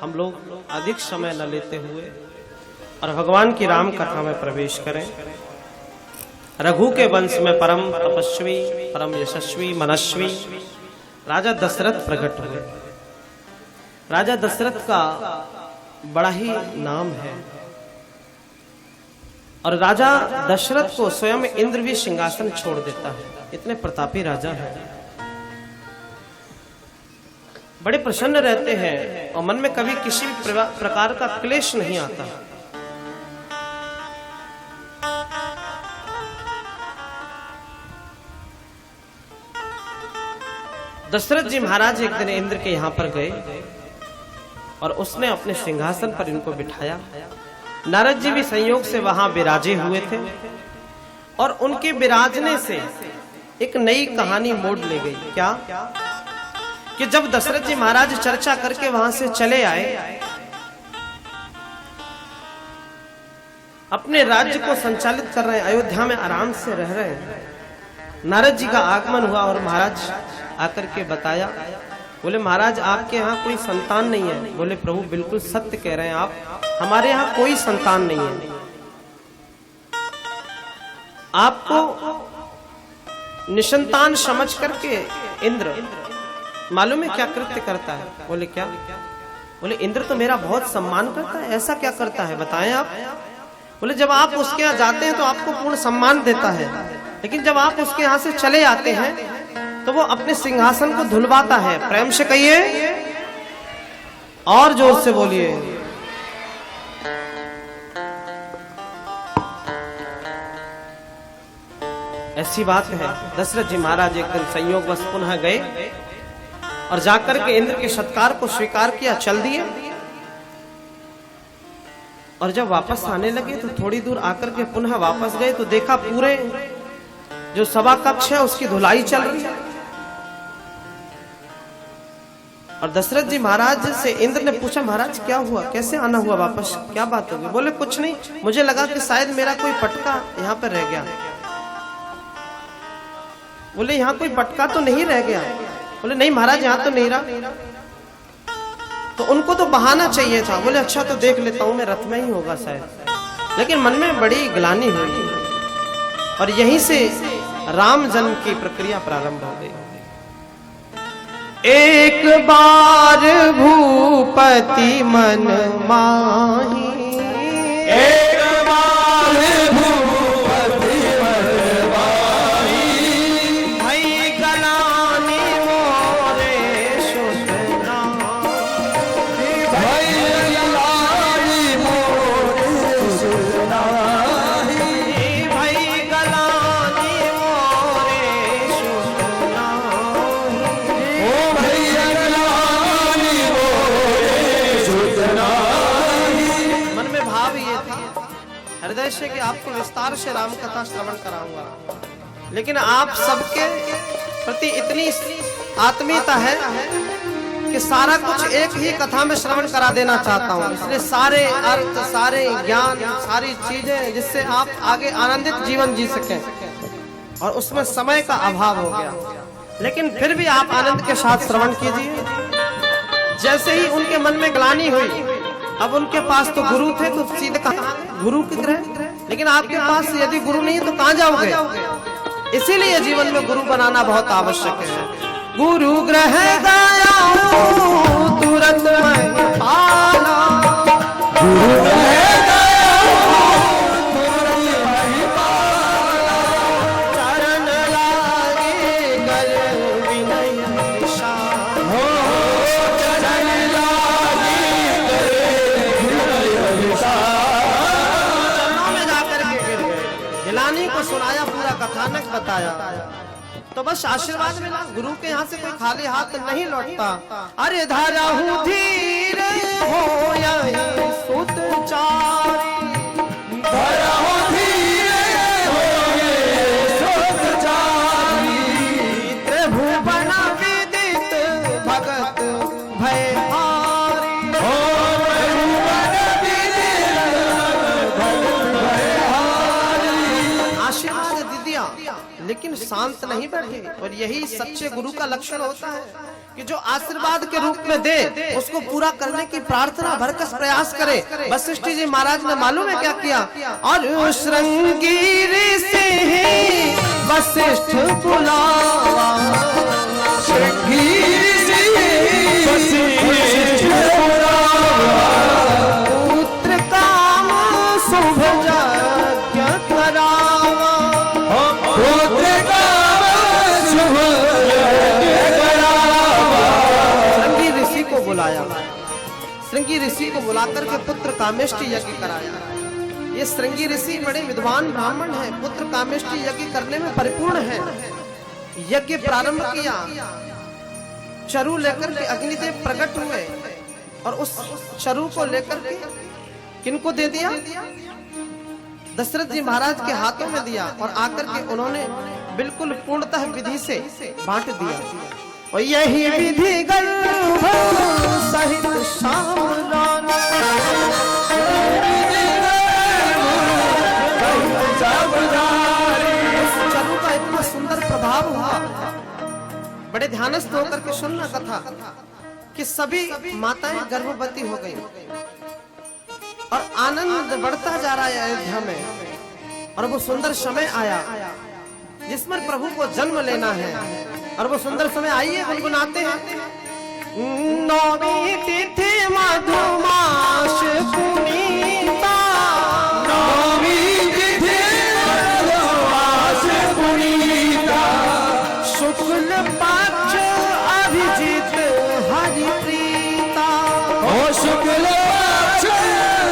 हम लोग अधिक समय न लेते हुए और भगवान की राम कथा में प्रवेश करें। रघु के वंश में परम तपस्वी, परम यशस्वी, मनस्वी राजा दशरथ प्रकट हुए। राजा दशरथ का बड़ा ही नाम है और राजा दशरथ को स्वयं इंद्र भी सिंहासन छोड़ देता है, इतने प्रतापी राजा है। बड़े प्रसन्न रहते हैं और मन में कभी किसी भी प्रकार का क्लेश नहीं आता। दशरथ जी महाराज एक दिन इंद्र के यहां पर गए और उसने अपने सिंहासन पर इनको बिठाया। नारद जी भी संयोग से वहां विराजे हुए थे और उनके विराजने से एक नई कहानी मोड़ ले गई। क्या कि जब दशरथ जी महाराज चर्चा करके वहां से चले आए, अपने राज्य को संचालित कर रहे हैं, अयोध्या में आराम से रह रहे हैं, नारद जी का आगमन हुआ और महाराज आकर के बताया। बोले महाराज आपके यहाँ कोई संतान नहीं है। बोले प्रभु बिल्कुल सत्य कह रहे हैं आप, हमारे यहाँ कोई संतान नहीं है। आपको निसंतान समझ करके इंद्र मालूम है क्या कृत्य करता है? बोले क्या? बोले इंद्र तो मेरा बहुत सम्मान करता है। ऐसा क्या करता है बताएं आप? बोले जब आप उसके यहाँ जाते हैं तो आपको पूर्ण सम्मान देता है, लेकिन जब आप उसके यहाँ से चले आते हैं तो वो अपने सिंहासन को धुलवाता है। प्रेम से कहिए और जोर से बोलिए। ऐसी बात है। दशरथ जी महाराज एक दिन संयोगवश पुनः गए और जाकर के इंद्र के सत्कार को स्वीकार किया, चल दिए। और जब वापस आने लगे तो थोड़ी दूर आकर के पुनः वापस गए तो देखा पूरे जो सभा कक्ष है उसकी धुलाई चल रही है। और दशरथ जी महाराज से इंद्र ने पूछा महाराज क्या हुआ, कैसे आना हुआ वापस, क्या बात होगी? बोले कुछ नहीं, मुझे लगा कि शायद मेरा कोई पटका यहाँ पर रह गया। बोले यहाँ कोई पटका तो नहीं रह गया। बोले नहीं महाराज यहाँ तो नहीं रहा। तो उनको तो बहाना चाहिए था। बोले अच्छा तो देख लेता हूँ मैं, रथ में ही होगा शायद। लेकिन मन में बड़ी ग्लानि हुई और यहीं से राम जन्म की प्रक्रिया प्रारंभ हो गई। एक बार भूपति मन माही, एक बार भूपति मन माही, भई गलानी मोरे सुतना, भई गलानी मोरे सुनाही, भई गलानी मोरे सुतना। ओ भई गलानी मोरे सुनाही। मन में भाव ये था हृदय से कि आपको विस्तार से राम कथा श्रवण कराऊंगा, लेकिन आप सबके प्रति इतनी आत्मीयता है कि सारा कुछ एक ही कथा में श्रवण करा देना चाहता हूँ। इसलिए सारे अर्थ, सारे ज्ञान, सारी चीजें जिससे आप आगे आनंदित जीवन जी सकें, और उसमें समय का अभाव हो गया। लेकिन फिर भी आप आनंद के साथ श्रवण कीजिए। जैसे ही उनके मन में ग्लानि हुई, अब उनके पास तो गुरु थे तो सीधे कहा गुरु की तरह, लेकिन आपके पास यदि गुरु नहीं है तो कहां जाओगे? इसीलिए जीवन में गुरु बनाना बहुत आवश्यक है। गुरु ग्रह गया तुरंत मैं पाला, गुरु ग्रह चरण लागे कर विनय विशाल, हो चरण लागी चरणों में जाकर के गिर गए। गिलानी को सुनाया, पूरा कथानक बताया, तो बस आशीर्वाद मिला। गुरु के यहाँ से कोई खाली हाथ नहीं लौटता। अरे धारा हूँ धीरे हो यही सुत चारी, धरा हो धीरे होए सुत चारी, त्रिभुवन विदित भगत भयहारी। हो त्रिभुवन विदित भगत भयहारी। आशीर्वाद दे दिया, लेकिन शांत नहीं बैठे। और यही सच्चे गुरु का लक्षण होता है कि जो आशीर्वाद के रूप में दे उसको पूरा करने की प्रार्थना भरकस प्रयास करे। वशिष्ठ जी महाराज ने मालूम है क्या किया? और श्रृंगी से वशिष्ठ बुलावा, पुत्र काम शुभ यज्ञ करावा, पुत्र काम शुभ यज्ञ करावा। श्रृंगी ऋषि को बुलाया, श्रृंगी ऋषि को बुलाकर के पुत्र कामेष्टि यज्ञ कराया। ये श्रृंगी ऋषि बड़े विद्वान ब्राह्मण है, पुत्र कामेष्टि यज्ञ करने में परिपूर्ण है। यज्ञ प्रारंभ किया, चरु लेकर के अग्निदेव प्रकट हुए और उस चरु को लेकर के किनको दे दिया? दशरथ जी महाराज के हाथों में दिया और आकर के उन्होंने बिल्कुल पूर्णतः विधि से बांट दिया। और यही विधि गर्भ सहित शामलाना, चरु का इतना सुंदर प्रभाव हुआ। बड़े ध्यानस्थ होकर के सुनना कथा कि सभी माताएं गर्भवती हो गई और आनंद बढ़ता जा रहा है अयोध्या में। और वो सुंदर समय आया जिसमें प्रभु को जन्म लेना है। और वो सुंदर समय आइए गुनगुनाते हैं। नौमी तिथि मधुमास पुनीता, नौमी तिथि मधुमास पुनीता, शुक्ल पक्ष अभिजित हरि प्रीता, ओ शुक्ल पक्ष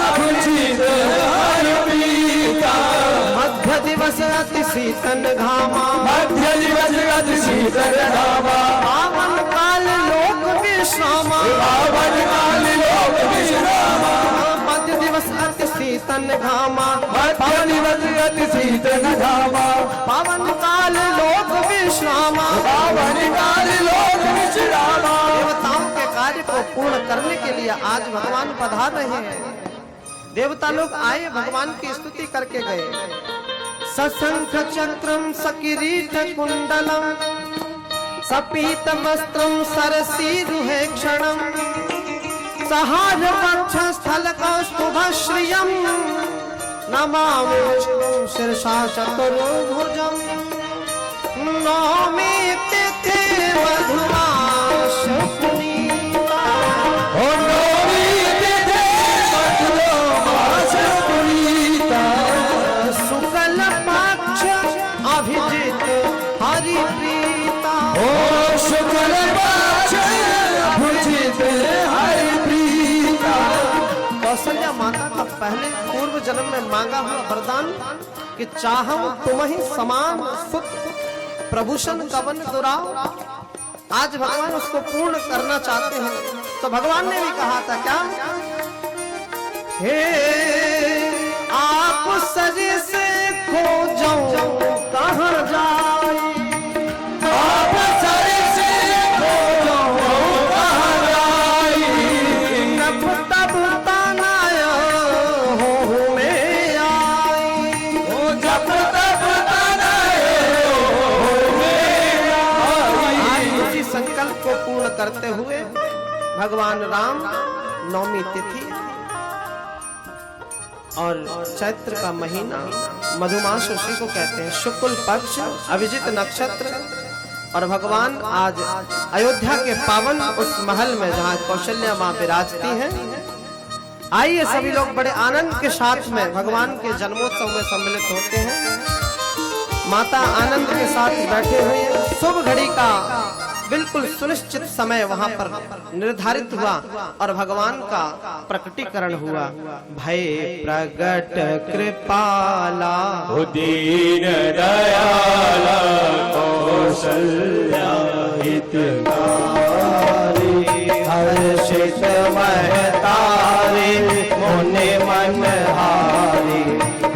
अभिजित हरि प्रीता, मध्य दिवस अति शीतल घामा, मध्य दिवस अति शीतल घामा, पावन काल लोक विश्रामा, पावन काल लोक विश्रामा, मध्य दिवस अति शीतल घामा, मध्य दिवस अति शीतल घामा, पावन काल लोक विश्रामा, पावन काल लोक विश्रामा। देवताओं के कार्य को पूर्ण करने के लिए आज भगवान पधार रहे हैं। देवता लोग आए, भगवान की स्तुति करके गए। सशंख चक्रम सकिरीट कुंडलम सपीत वस्त्रम सरसीरुहे क्षणम, सहार पक्ष स्थल कौस्तुभ श्रियम, नमामि विष्णु शीर्षा चतुर्भुजम। नौमी तिथि मधुमास पुनीता, ओ नौमी तिथि मधुमास पुनीता, शुक्ल पक्ष अभिजित हरि प्रीता, ओ शुक्ल पक्ष अभिजित हरि प्रीता। कौशल्या माता का पहले पूर्व जन्म में मांगा हुआ वरदान कि चाहम तुम ही समान सुत प्रभूषण कवन दुराव, आज भगवान उसको पूर्ण करना चाहते हैं। तो भगवान ने भी कहा था क्या? हे आप सजे से खोजो कहाँ जाए, आप सरे से खोजो कहाँ जाई, तब तब तनाया हो में आई, ओ जब तब तनाए हो में आई। आज उसी संकल्प को पूर्ण करते हुए भगवान राम नौमी तिथि और चैत्र का महीना मधुमास उसी को कहते हैं, शुक्ल पक्ष अभिजित नक्षत्र, और भगवान आज अयोध्या के पावन उस महल में जहाँ कौशल्या माँ विराजती हैं। आइए सभी लोग बड़े आनंद के साथ में भगवान के जन्मोत्सव में सम्मिलित होते हैं। माता आनंद के साथ बैठे हुए हैं। शुभ घड़ी का बिल्कुल सुनिश्चित समय वहां पर निर्धारित हुआ और भगवान का प्रकटीकरण हुआ। भय प्रगट कृपाला दीन दयाला कौशल्या हितकारी, हर्षित महतारे मुनि मनहारी,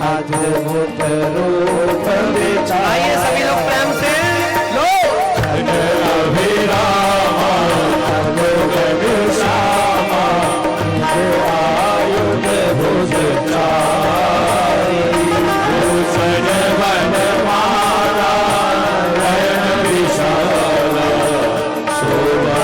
अद्भुत रूप विचार। सभी लोग प्रेम से अभिरामा अलोक विश्रामा, आयुध भुज चारी, भूषण वन माला नयन विशाला, शोभा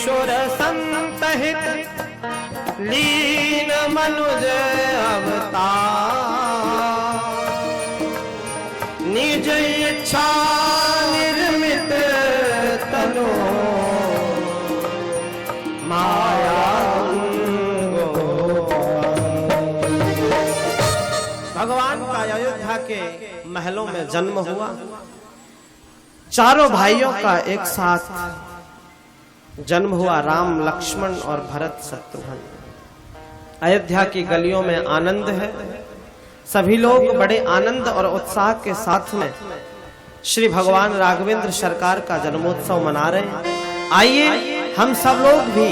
सुर संतहित लीन मनुज अवतार निज इच्छा निर्मित तनु माया भगवान का अयोध्या के महलों में जन्म हुआ। चारों भाइयों का एक साथ जन्म हुआ, राम लक्ष्मण और भरत शत्रुघ्न। अयोध्या की गलियों में आनंद है, सभी लोग बड़े आनंद और उत्साह के साथ में श्री भगवान राघवेंद्र सरकार का जन्मोत्सव मना रहे हैं। आइए हम सब लोग भी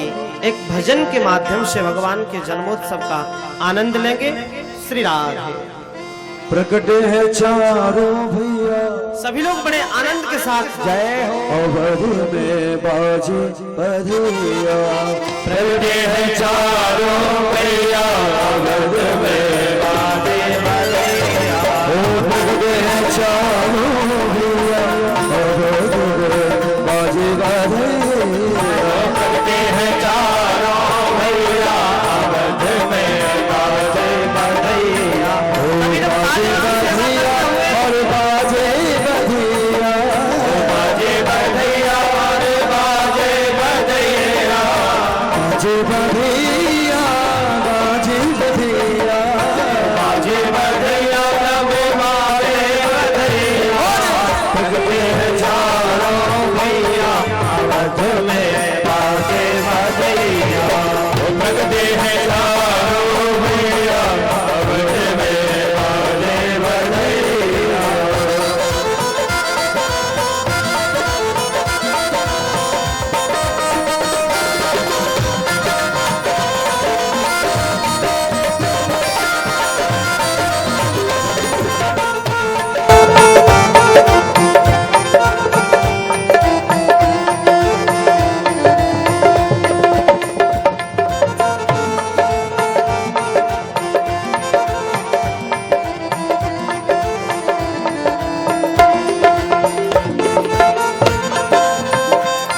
एक भजन के माध्यम से भगवान के जन्मोत्सव का आनंद लेंगे। श्री राधे। प्रकट है चारों भैया, सभी लोग बड़े आनंद के साथ जय हो। अवध में बाजे बधिया, प्रकट है चारों भैया, अवध में बाजे बधिया। ओ प्रकट है चारों भैया, अवध में बाजे बधिया। प्रकट है चारों भैया, अवध में बाजे बधिया। और बाजे बधिया, बाजे बधिया, और बाजे बधिया, बाजे बधिया, बाजे बधिया, बाजे बधिया, लबे बाजे बधिया। प्रगटे हैं चारों भैया, अवध में बाजे बधिया। प्रगटे हैं चारों भैया, अवध में बाजे बधिया।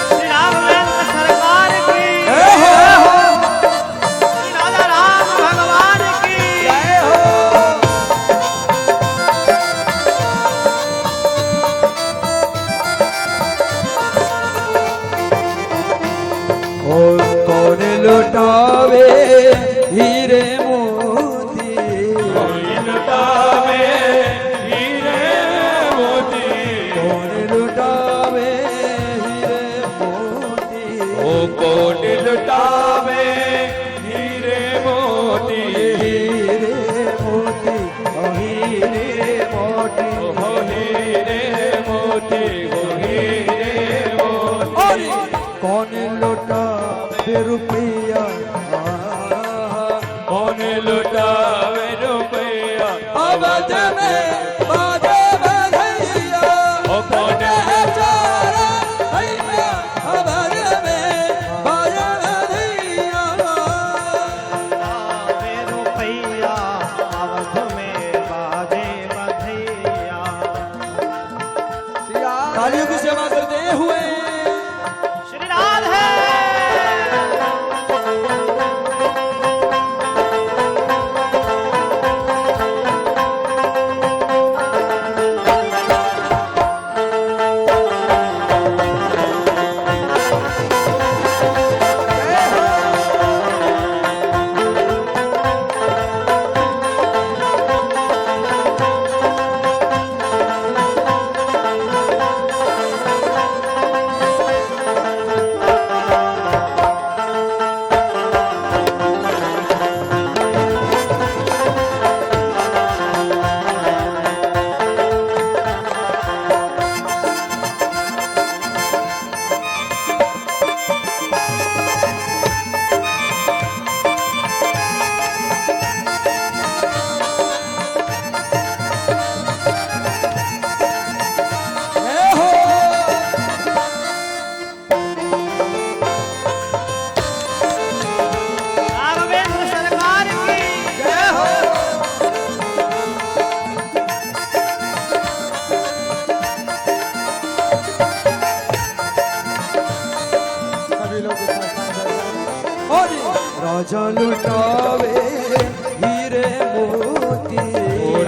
श्री राघवेंद्र सरकार की श्री राधा राम भगवान की और कौन लुटावे हीरे मोती, कौन लुटावे हीरे मोती, कौन लुटावे हीरे मोती। ओ कौन लुटावे हीरे मोती, हीरे मोती, ओ हीरे मोती, ओ हीरे मोती, ओ हीरे मोती। कौन लुटावे रुपया, कौन लुटावे रुपया, अवध में बाजे बधिया। ओ कौन है चारा भैया, अवध में बाजे बधिया। लावे रुपैया, अवध में बाजे बधिया। तालियों की सेवा करते हुए श्री राधे। राजा लुटावे हीरे मोती,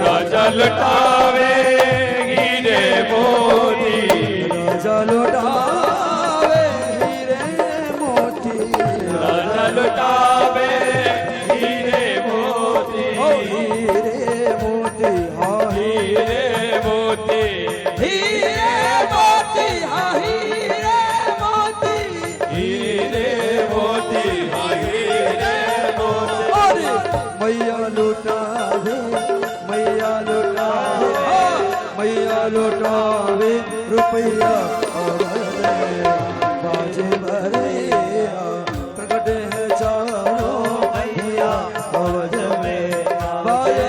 राजा लुटावे हीरे मोती, राजा लुटावे हीरे मोती, राजा लुटावे हीरे मोती, हीरे मोती, हाँ हीरे मोती, हीरे मोती, हाँ हीरे मोती, हीरे मोती, हाँ हीरे मोती। मैया लुटावे, मैया लुटावे, मैया लुटावे रुपया बाजे भरैया, प्रकट है चारों मैया अवध में बाजे।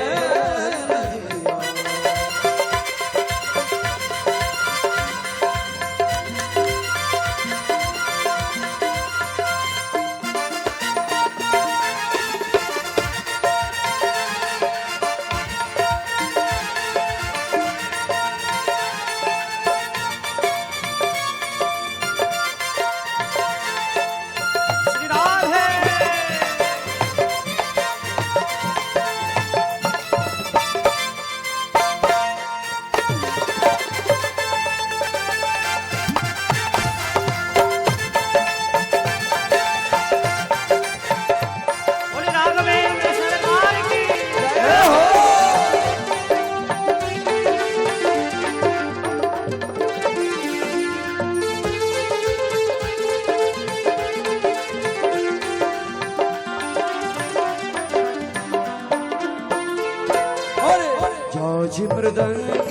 झांझ मृदंग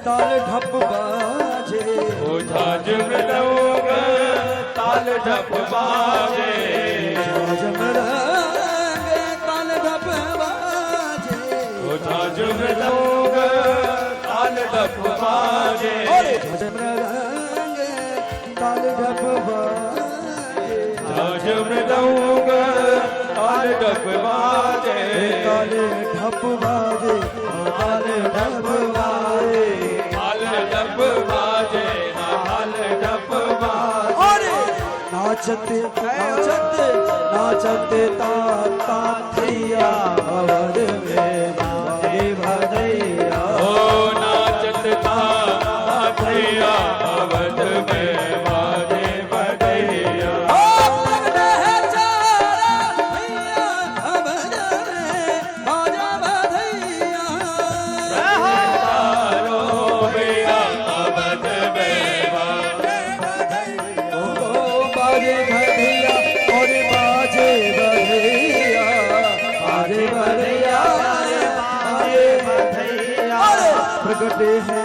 ताल ढप बाजे, ओ झांझ मृदंग ताल ढप बाजे, झांझ मृदंग ताल ढप बाजे, ओ झांझ मृदंग ताल ढप बाजे, झांझ मृदंग ताल ढप बाजे, झांझ मृदंग ताल ढप बाजे, ताल ढप बाजे, हाल ढप बाजे, हाल ढप बाजे, हाल ढप बाजे। नाचते नाचते नाचते ताता थैया अवध में बाजे भदैया, ओ नाचते ताता थैया अवध में बाजे भदैया। प्रकट है